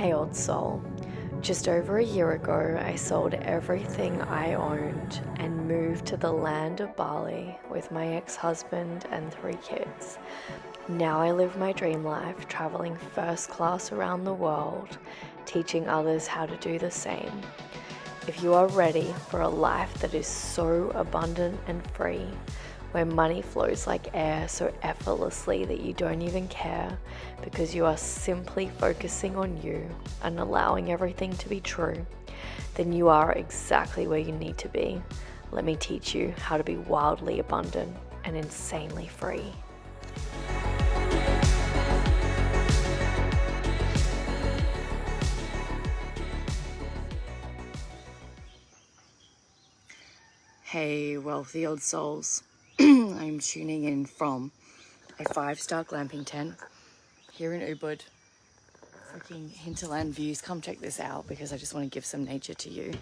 Hey old soul, just over a year ago I sold everything I owned and moved to the land of Bali with my ex-husband and 3 kids. Now I live my dream life, traveling first class around the world, teaching others how to do the same. If you are ready for a life that is so abundant and free, where money flows like air so effortlessly that you don't even care because you are simply focusing on you and allowing everything to be true, then you are exactly where you need to be. Let me teach you how to be wildly abundant and insanely free. Hey, wealthy old souls. I'm tuning in from a 5-star glamping tent here in Ubud. Freaking hinterland views. Come check this out because I just want to give some nature to you.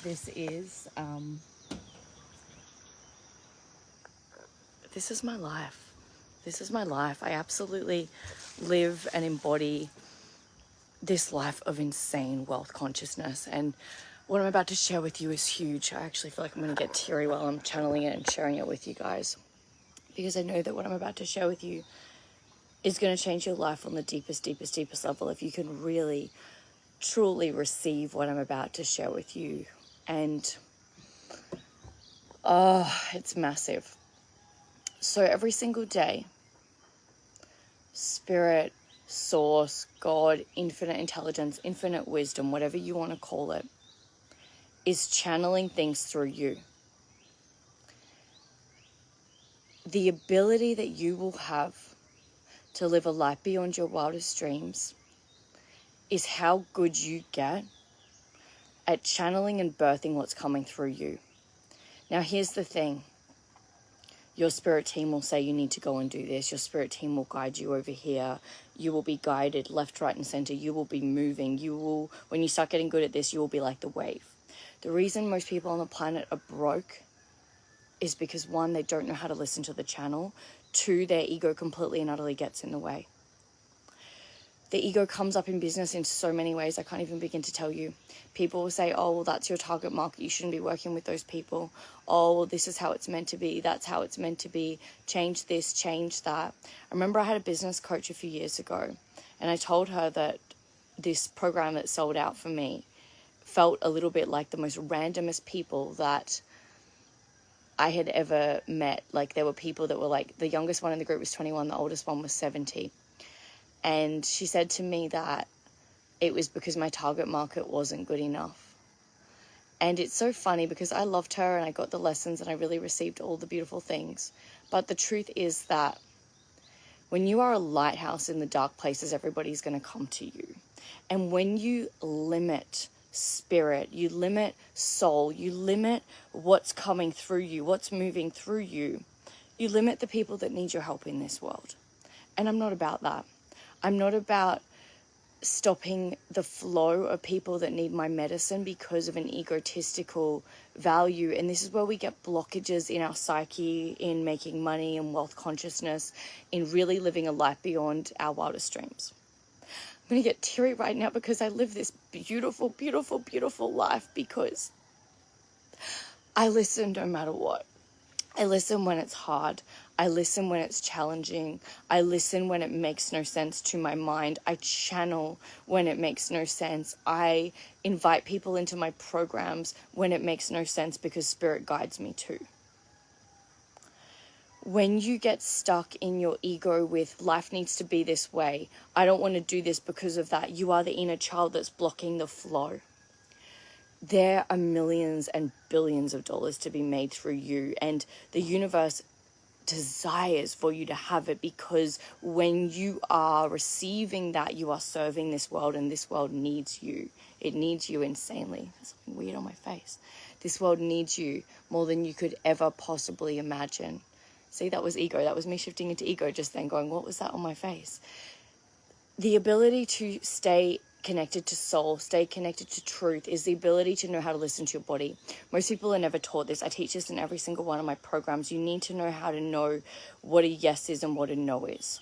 This is my life. This is my life. I absolutely live and embody this life of insane wealth consciousness, and what I'm about to share with you is huge. I actually feel like I'm going to get teary while I'm channeling it and sharing it with you guys, because I know that what I'm about to share with you is going to change your life on the deepest level if you can really, truly receive what I'm about to share with you. And, it's massive. So every single day, spirit, source, God, infinite intelligence, infinite wisdom, whatever you want to call it, is channeling things through you. The ability that you will have to live a life beyond your wildest dreams is how good you get at channeling and birthing what's coming through you. Now, here's the thing. Your spirit team will say you need to go and do this. Your spirit team will guide you over here. You will be guided left, right, and center. You will be moving. When you start getting good at this, you will be like the wave. The reason most people on the planet are broke is because, 1, they don't know how to listen to the channel. 2, their ego completely and utterly gets in the way. The ego comes up in business in so many ways I can't even begin to tell you. People will say, oh, well, that's your target market. You shouldn't be working with those people. Oh, well, this is how it's meant to be. That's how it's meant to be. Change this, change that. I remember I had a business coach a few years ago, and I told her that this program that sold out for me felt a little bit like the most randomest people that I had ever met. Like, there were people that were like, the youngest one in the group was 21, the oldest one was 70. And she said to me that it was because my target market wasn't good enough. And it's so funny because I loved her and I got the lessons and I really received all the beautiful things. But the truth is that when you are a lighthouse in the dark places, everybody's going to come to you. And when you limit spirit, you limit soul, you limit what's coming through you, what's moving through you, you limit the people that need your help in this world. And I'm not about that. I'm not about stopping the flow of people that need my medicine because of an egotistical value. And this is where we get blockages in our psyche, in making money and wealth consciousness, in really living a life beyond our wildest dreams. I'm going to get teary right now because I live this beautiful, beautiful, beautiful life because I listen no matter what. I listen when it's hard. I listen when it's challenging. I listen when it makes no sense to my mind. I channel when it makes no sense. I invite people into my programs when it makes no sense because spirit guides me too. When you get stuck in your ego with life needs to be this way, I don't want to do this because of that, you are the inner child that's blocking the flow. There are millions and billions of dollars to be made through you, and the universe desires for you to have it, because when you are receiving that, you are serving this world, and this world needs you. It needs you insanely. There's something weird on my face. This world needs you more than you could ever possibly imagine. See, that was ego. That was me shifting into ego just then, going, what was that on my face? The ability to stay connected to soul, stay connected to truth, is the ability to know how to listen to your body. Most people are never taught this. I teach this in every single one of my programs. You need to know how to know what a yes is and what a no is.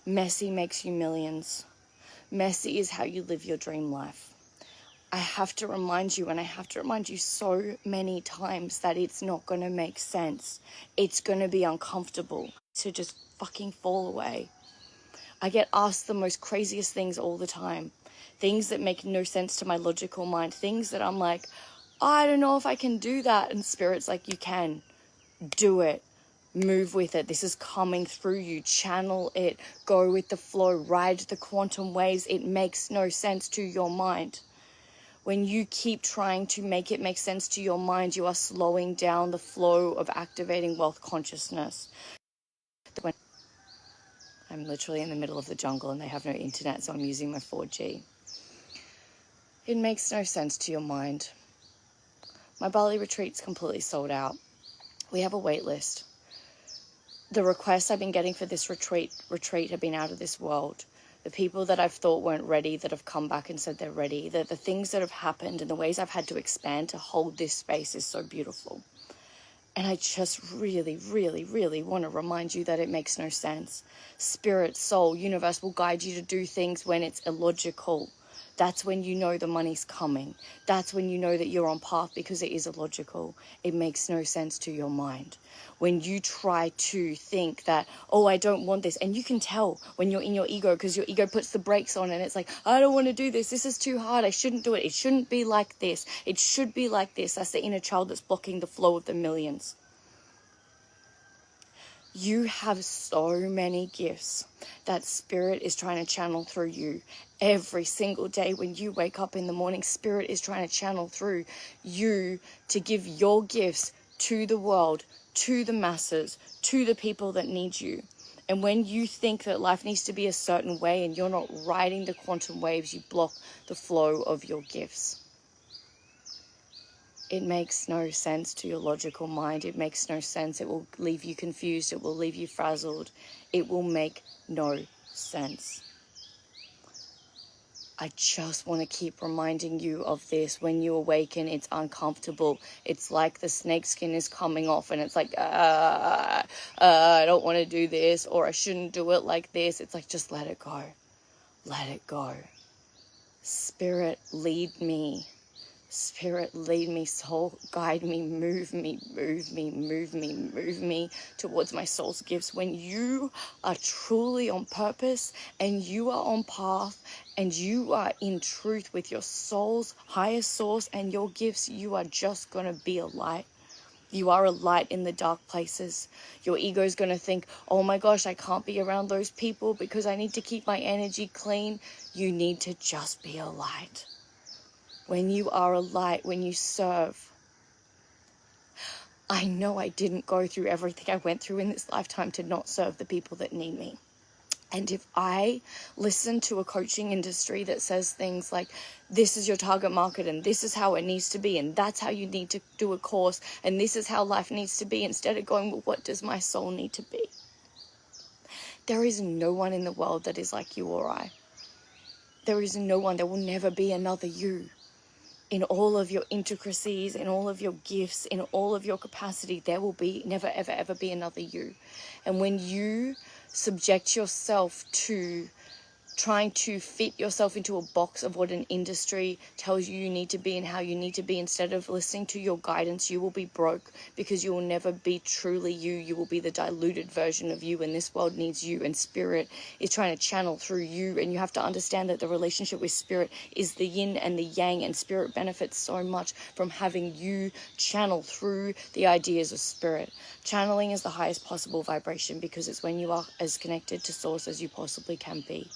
Messy makes you millions. Messy is how you live your dream life. I have to remind you, and I have to remind you so many times, that it's not going to make sense. It's going to be uncomfortable to just fucking fall away. I get asked the most craziest things all the time. Things that make no sense to my logical mind. Things that I'm like, I don't know if I can do that. And Spirit's like, you can. Do it. Move with it. This is coming through you. Channel it. Go with the flow. Ride the quantum waves. It makes no sense to your mind. When you keep trying to make it make sense to your mind, you are slowing down the flow of activating wealth consciousness. I'm literally in the middle of the jungle and they have no internet, so I'm using my 4G. It makes no sense to your mind. My Bali retreat's completely sold out. We have a wait list. The requests I've been getting for this retreat have been out of this world. The people that I've thought weren't ready, that have come back and said they're ready, the things that have happened and the ways I've had to expand to hold this space is so beautiful. And I just really, really, really want to remind you that it makes no sense. Spirit, soul, universe will guide you to do things when it's illogical. That's when you know the money's coming. That's when you know that you're on path, because it is illogical. It makes no sense to your mind. When you try to think that, oh, I don't want this, and you can tell when you're in your ego, because your ego puts the brakes on and it's like, I don't want to do this. This is too hard. I shouldn't do it. It shouldn't be like this. It should be like this. That's the inner child that's blocking the flow of the millions. You have so many gifts that Spirit is trying to channel through you. Every single day when you wake up in the morning, Spirit is trying to channel through you to give your gifts to the world, to the masses, to the people that need you. And when you think that life needs to be a certain way and you're not riding the quantum waves, you block the flow of your gifts. It makes no sense to your logical mind. It makes no sense. It will leave you confused. It will leave you frazzled. It will make no sense. I just want to keep reminding you of this. When you awaken, it's uncomfortable. It's like the snake skin is coming off and it's like, I don't want to do this, or I shouldn't do it like this. It's like, just let it go. Let it go. Spirit, lead me. Spirit, lead me. Soul, guide me. Move me, move me, move me, move me towards my soul's gifts. When you are truly on purpose and you are on path and you are in truth with your soul's highest source and your gifts, you are just going to be a light. You are a light in the dark places. Your ego is going to think, oh my gosh, I can't be around those people because I need to keep my energy clean. You need to just be a light. When you are a light, when you serve. I know I didn't go through everything I went through in this lifetime to not serve the people that need me. And if I listen to a coaching industry that says things like, this is your target market and this is how it needs to be and that's how you need to do a course and this is how life needs to be, instead of going, well, what does my soul need to be? There is no one in the world that is like you or I. There is no one. There will never be another you. In all of your intricacies, in all of your gifts, in all of your capacity, there will be never, ever, ever be another you. And when you subject yourself to trying to fit yourself into a box of what an industry tells you need to be and how you need to be, instead of listening to your guidance, you will be broke, because you will never be truly you. You will be the diluted version of you, and this world needs you, and Spirit is trying to channel through you. And you have to understand that the relationship with Spirit is the yin and the yang, and Spirit benefits so much from having you channel through the ideas of Spirit. Channeling is the highest possible vibration, because it's when you are as connected to Source as you possibly can be.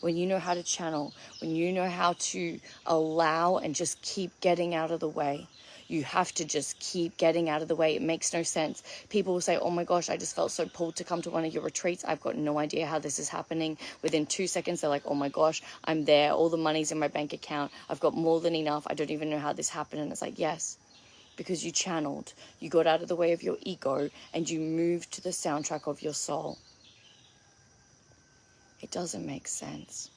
When you know how to channel, when you know how to allow and just keep getting out of the way. You have to just keep getting out of the way. It makes no sense. People will say, oh my gosh, I just felt so pulled to come to one of your retreats. I've got no idea how this is happening. Within 2 seconds, they're like, oh my gosh, I'm there. All the money's in my bank account. I've got more than enough. I don't even know how this happened. And it's like, yes, because you channeled. You got out of the way of your ego and you moved to the soundtrack of your soul. It doesn't make sense.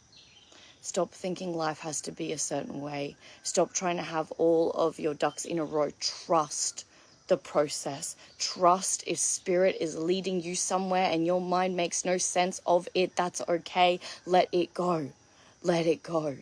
Stop thinking life has to be a certain way. Stop trying to have all of your ducks in a row. Trust the process. Trust if Spirit is leading you somewhere and your mind makes no sense of it, that's okay. Let it go. Let it go.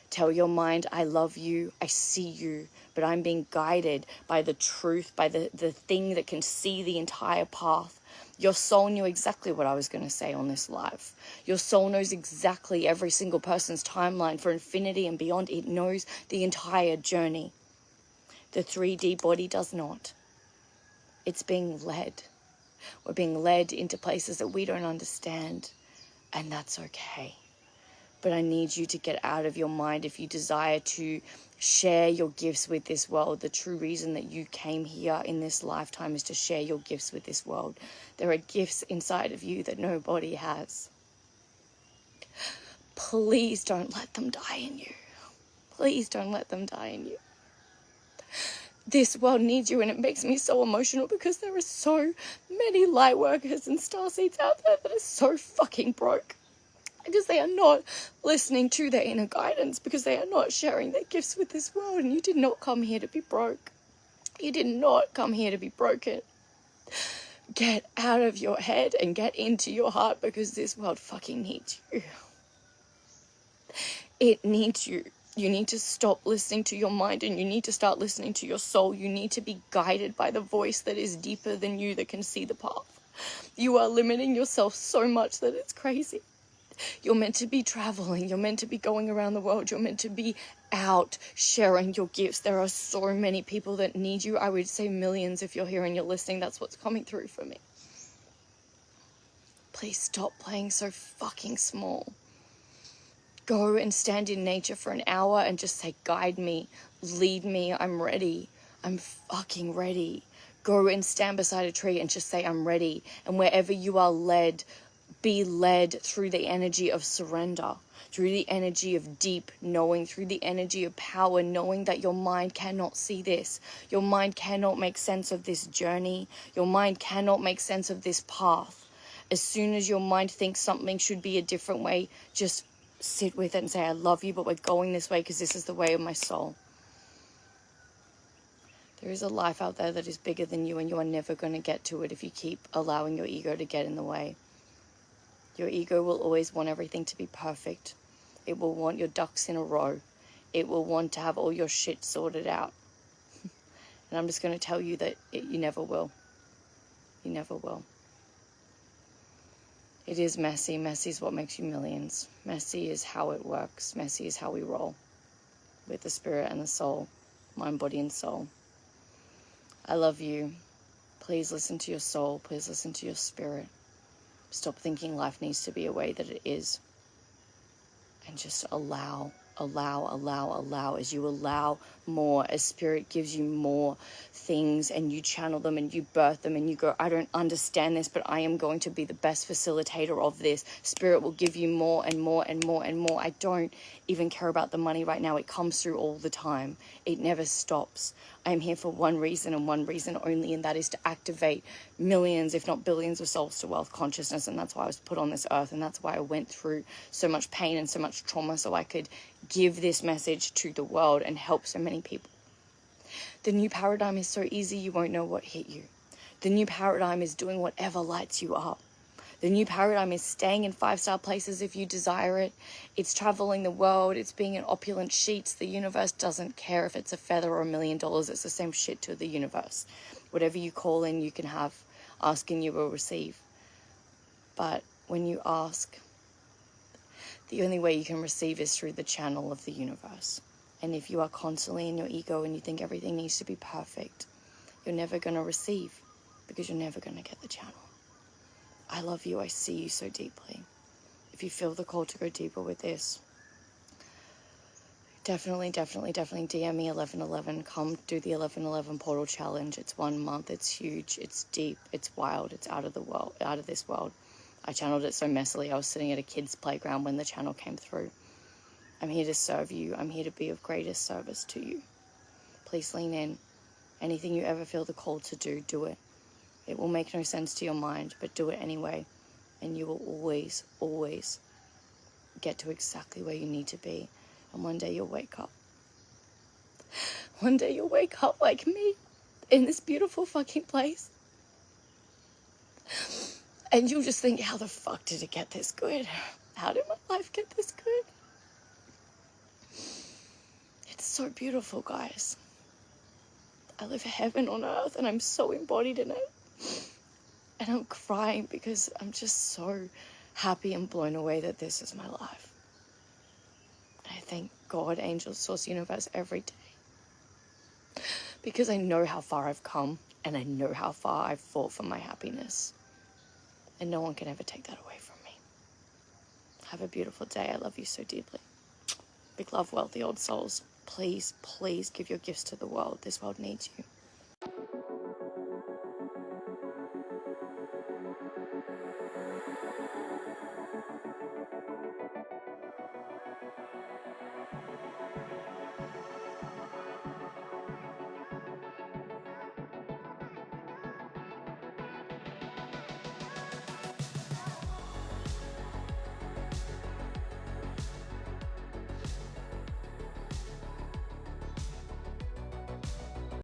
Tell your mind, I love you, I see you, but I'm being guided by the truth, by the thing that can see the entire path. Your soul knew exactly what I was going to say on this live. Your soul knows exactly every single person's timeline for infinity and beyond. It knows the entire journey. The 3D body does not. It's being led. We're being led into places that we don't understand, and that's okay. But I need you to get out of your mind if you desire to share your gifts with this world. The true reason that you came here in this lifetime is to share your gifts with this world. There are gifts inside of you that nobody has. Please don't let them die in you. Please don't let them die in you. This world needs you, and it makes me so emotional because there are so many light workers and starseeds out there that are so fucking broke. Because they are not listening to their inner guidance, because they are not sharing their gifts with this world. And you did not come here to be broke. You did not come here to be broken. Get out of your head and get into your heart, because this world fucking needs you. It needs you. You need to stop listening to your mind and you need to start listening to your soul. You need to be guided by the voice that is deeper than you, that can see the path. You are limiting yourself so much that it's crazy. You're meant to be traveling. You're meant to be going around the world. You're meant to be out sharing your gifts. There are so many people that need you. I would say millions if you're here and you're listening. That's what's coming through for me. Please stop playing so fucking small. Go and stand in nature for an hour and just say, guide me, lead me, I'm ready. I'm fucking ready. Go and stand beside a tree and just say, I'm ready. And wherever you are led, be led through the energy of surrender, through the energy of deep knowing, through the energy of power, knowing that your mind cannot see this. Your mind cannot make sense of this journey. Your mind cannot make sense of this path. As soon as your mind thinks something should be a different way, just sit with it and say, I love you, but we're going this way because this is the way of my soul. There is a life out there that is bigger than you, and you are never going to get to it if you keep allowing your ego to get in the way. Your ego will always want everything to be perfect. It will want your ducks in a row. It will want to have all your shit sorted out. And I'm just going to tell you that you never will. You never will. It is messy. Messy is what makes you millions. Messy is how it works. Messy is how we roll with the spirit and the soul, mind, body, and soul. I love you. Please listen to your soul. Please listen to your spirit. Stop thinking life needs to be a way that it is. And just allow as you allow more, as spirit gives you more things and you channel them and you birth them and you go, I don't understand this, but I am going to be the best facilitator of this. Spirit will give you more and more and more and more. I don't even care about the money right now. It comes through all the time. It never stops. I am here for one reason and one reason only, and that is to activate millions, if not billions, of souls to wealth consciousness. And that's why I was put on this earth, and that's why I went through so much pain and so much trauma, so I could give this message to the world and help so many people. The new paradigm is so easy, you won't know what hit you. The new paradigm is doing whatever lights you up. The new paradigm is staying in 5-star places if you desire it. It's traveling the world. It's being in opulent sheets. The universe doesn't care if it's a feather or $1 million. It's the same shit to the universe. Whatever you call in, you can have. Ask and you will receive. But when you ask, the only way you can receive is through the channel of the universe. And if you are constantly in your ego and you think everything needs to be perfect, you're never going to receive, because you're never going to get the channel. I love you. I see you so deeply. If you feel the call to go deeper with this, definitely DM me 1111. Come do the 1111 portal challenge. It's 1 month. It's huge. It's deep. It's wild. It's out of the world, out of this world. I channeled it so messily. I was sitting at a kid's playground when the channel came through. I'm here to serve you. I'm here to be of greatest service to you. Please lean in. Anything you ever feel the call to do, do it. It will make no sense to your mind, but do it anyway. And you will always, always get to exactly where you need to be. And one day you'll wake up. One day you'll wake up like me in this beautiful fucking place. And you'll just think, how the fuck did it get this good? How did my life get this good? so beautiful, guys. I live heaven on earth and I'm so embodied in it. And I'm crying because I'm just so happy and blown away that this is my life. And I thank God, angels, source, universe every day. Because I know how far I've come and I know how far I've fought for my happiness. And no one can ever take that away from me. Have a beautiful day. I love you so deeply. Big love, wealthy old souls. Please, please give your gifts to the world. This world needs you.